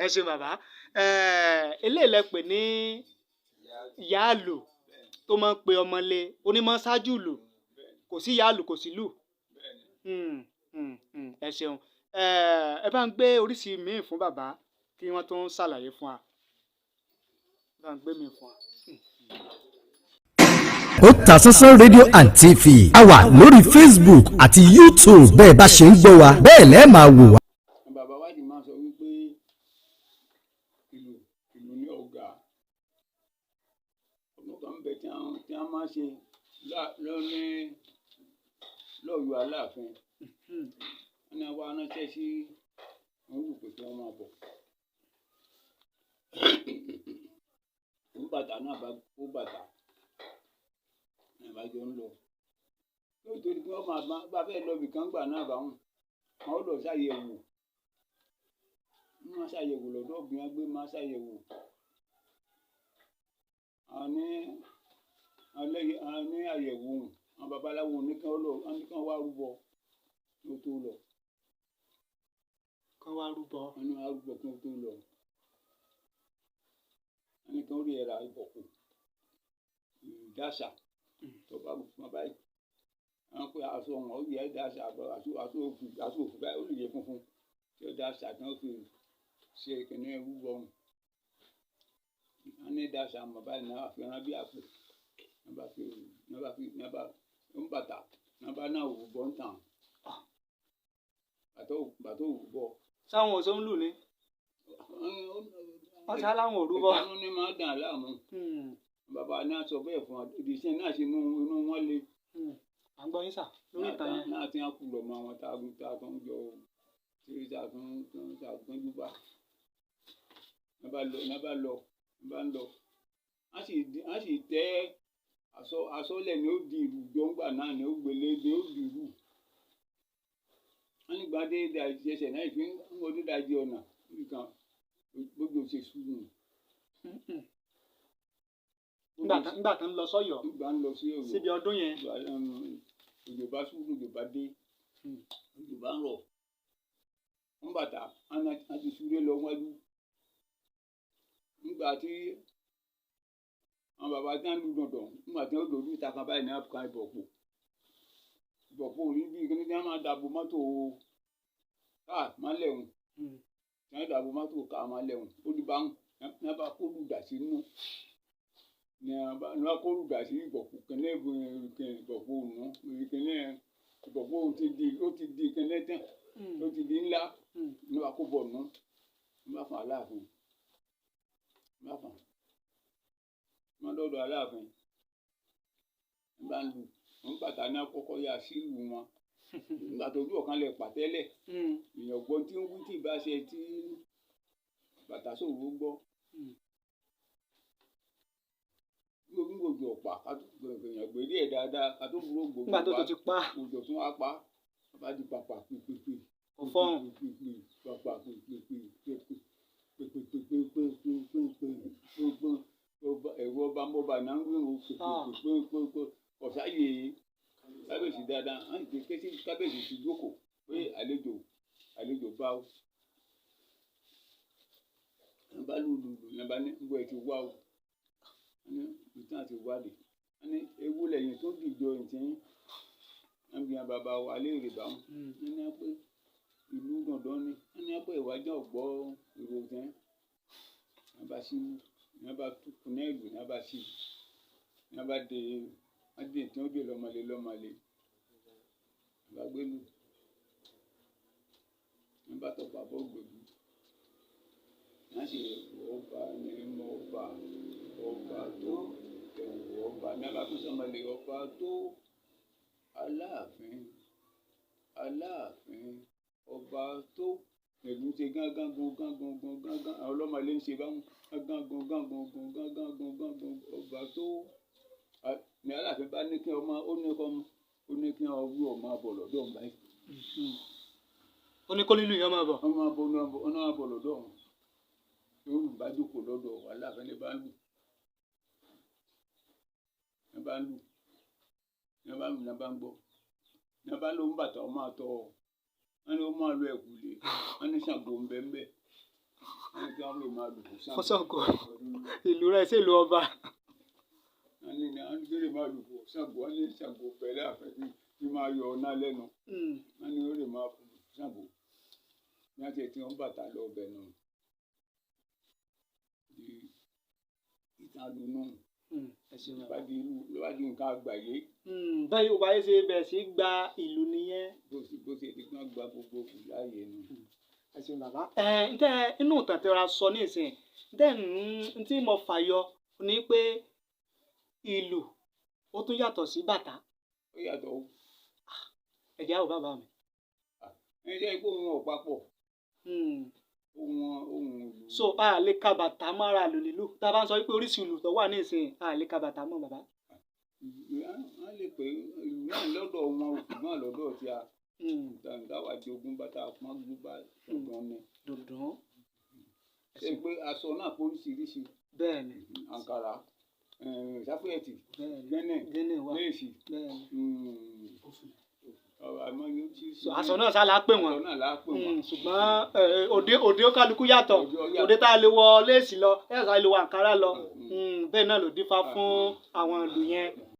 ẹ ṣe bàbá eléyìí lẹ pè ní yáàlù tó máa ń pe ọmọlé onímọ̀ ṣáájú lù kò sí yáàlù kò sí lù ẹ ṣeun ẹ bá ń gbé oríṣi míì fún bàbá kí wọ́n tó ń ṣàlàyé fún wa bá ń gbé míì fún wa. Otasansan rédíò and TV a wà lórí Facebook àti YouTube bẹ́ẹ̀ bá ṣe ń gbọ́ wa bẹ́ẹ̀ lẹ́ẹ̀ máa wò wá. bàbá wa ti máa sọ wípé ìlú ní ọ̀gá ọmọ kan bẹ tí a máa ṣe lọ́yọ̀ Aláàfin wọn ni àwa ránṣẹ́ sí wọn wù pé kí wọ́n máa bọ̀ ó bàtà náà bá kó bàtà ìbájọ ń lọ nítorí pé wọ́n bá fẹ́ lọ ibìkan gbà náà bá wọn ó lọ ṣàyẹ̀wò máa ṣàyẹ̀wò lọ́dọ̀ ọ̀gbìn agbé máa ṣàyẹ̀wò àní àyẹ̀wò àwọn babaláwo nìkan wá rúbọ ló tó lọ. kán wá rúbọ. wọ́n ní wá rúbọ kí wọ́n tó lọ. wọ́n ní kí wọ́n rí ẹ̀rà ìbọ̀kù dáṣà tó bá wọn báyìí wọ́n pe aṣọ wọn ó yẹ dáṣà aṣọ òfin báyìí ó lè yẹ funfun tí ó dáṣà tí wọ́n fi ṣe kìnìún rúbọ wọn. wọ́n ní dáṣà mọ̀ báyìí náà fi rán bí àpò náà bá ń bàtà náà bá náà wò bọ́ ń tàn bàtà òwú bọ́. sáwọn ò sọ ń lù ní. wọ́n sá láwọn ò rúbọ. ìpanu ní máa dàn láàmú. bàbá náà sọ bẹ́ẹ̀ fún wa ìdíṣẹ́ náà ṣe inú wọn le. à ń gbọ́ yín sà lórí ìtàn yẹn. náà ti ń kú lọ mọ àwọn tá a tó ń jọ tí a tó ń júbà. náà bá lọ a sì tẹ́ asọ́lẹ̀ ni ó di ìlú gbọ́ngbà náà ni ó gbélé ni ó di ìlú. wọ́n ní gbadé ìṣẹ̀ṣẹ̀ náà ìfi ń wọlé dájú ọ̀nà nìkan gbogbo ṣe sùnù. nígbà tó ń lọ sọ́yọ́ nígbà ń lọ sí Ọ̀yọ́ síbi ọdún yẹn. òjò bá sùúrù òjò bá dé òjò bá ń rọ̀ wọ́n bàtà á ti súré lọ wájú. nígbà tí àwọn bàbá tí wọ́n lu dandan nígbà tí wọ́n lòdù ìta kan báyìí ní àpò ìbọ̀pọ̀ orí bíi kí wọ́n máa dàbò mọ́tò káà máa lẹ̀hùn tí wọ́n dàbò mọ́tò káà máa lẹ̀hùn ó ní bá ń bá kó lùdà sínú ní wọ́n kó lùdà sí ìbọ̀pọ̀ kẹ́lẹ́ ìbọ̀pọ̀ òun kẹ́lẹ́ ìbọ̀pọ̀ òun ti di kẹ́lẹ́ tán ó ti di ńlá ní wọ́n kó bọ̀ nù ní wọ́n fún Aláàfin wọ́n lọ́dọ̀ Aláàfin bá ń lu wọ́n bàtà náà kọ́kọ́ yà sí ìlú wọn nígbà tó ojú ọ̀kan lè pàtẹ́lẹ̀ èèyàn gbọ́n tí ń wí tí ìbá ṣe tí bàtà ṣòro gbọ́ gbogbo ọ̀pá èèyàn gbé díẹ̀ dáadáa ká tó burú gbogbo nígbà tó ti pa òjò tún wá pa bá di pàpà pípípí ọ̀fọ́n pàpà pípípí ẹ̀rọ ọba mọba náà ń gbìyànjú pé ọ̀sáyè kábíyèsí dáadáa á ti ké sí kábíyèsí ti jókòó pé àlejò bá o. wọ́n bá lùlù yẹn bá ní gbọ́ ẹ ti wá o wọ́n ní ìtàn àti wádìí wọ́n ní ewu lẹ́yìn tó dìjọ ìtìyín wọ́n bí wọn bàbá wa léèrè bá wọn wọ́n ní pé ìlú dandan ni wọ́n ní pé ìwájú ọ̀gbọ́ ìròyìn wọ́n bá sí wọ́n bá tukùn náà ìlú wọ́n bá sí wọ́n bá dé tí wọ́n dé lọ́mọlé wọ́n bá gbélú wọ́n bá tọ́ bàbá ògbèlú wọ́n sì ọba ní ọba tó ẹ̀wù ọba ní abá tún sọmọlé ọba tó Aláàfin ọba tó ẹ̀lú ṣe gángan àwọn ọlọ́mọlé ń ṣe báwọn gángan ọba tó ní Aláàfin bá ní kí ọmọ ó ní kí ọwọ́ ọmọ abọ̀ lọ́dọ̀ ọ̀hún báyìí. ó ní kó lílù yẹn máa bọ̀. ọmọ abọ̀ lọ́dọ̀ ọ̀hún yóò bá jókòó lọ́dọ̀ Aláàfin ní bá ń lù ní bá ń gbọ́ ní bá ló ń bàtà ọmọ àtọ wọ́n ní ó máa lo ẹ̀kúlé wọ́n ní Ṣàngó ń bẹ́ẹ̀ ẹni tí wọ́n lè máa lù fún Ṣàngó ìlú rẹ̀ sí ìlú ọba. wọ́n ní lè máa lù fún Ṣàngó wọ́n ní Ṣàngó pẹ̀lẹ́ àfẹ́sí tí máa yọ ọ̀nà lẹ́nu wọ́n ní ó lè máa fún Ṣàngó ní àti ẹ̀tí wọn Bàtà lọ ọbẹ̀ náà di ìtàlù náà ló bá di nǹkan àgbáyé. báyìí wàá ṣe bẹ̀rẹ̀ sí gba ìlú nìyẹn. bó ṣe ti gbọ́n gba gbogbo kù láàyè nù. ẹ ṣeun bàbá inú ìtàn tí wọ́n sọ ní ìsìn tí mo fàyọ ni pé ìlú ó tún yàtọ̀ sí bàtà. ó yàtọ̀ o. ẹ̀jẹ̀ àwọn bàbá mi. ẹ jẹ́ pé òun ò papọ̀. ohun ìlú. so a lè ka bàtà mọ́ra lò nílùú tá a bá ń sọ pé oríṣi ìlú tó wà ní ìsìn a lè ka bàtà mọ́ bàbá. wọ́n lè pè ìlú náà lọ́dọ̀ wọn oṣù náà lọ́dọ̀ tí a dáwà di ogun Bàtà pọ́n gbúgbà dandan ni. dandan. ṣe pé aṣọ náà kó oríṣiríṣi. bẹ́ẹ̀ni. àǹkàrà sáfẹ́ẹ̀tì gẹ́nẹ̀ wà léèsì. aṣọ náà sá la pè wọ́n. aṣọ náà la pè wọ́n. ṣùgbọ́n òde ó kálukú yàtọ̀ òde tá a lè wọ léèsì lọ ẹ̀ka lè wọ àǹkárá lọ bẹ́ẹ̀ náà ló dífá fún àwọn ìlú yẹn.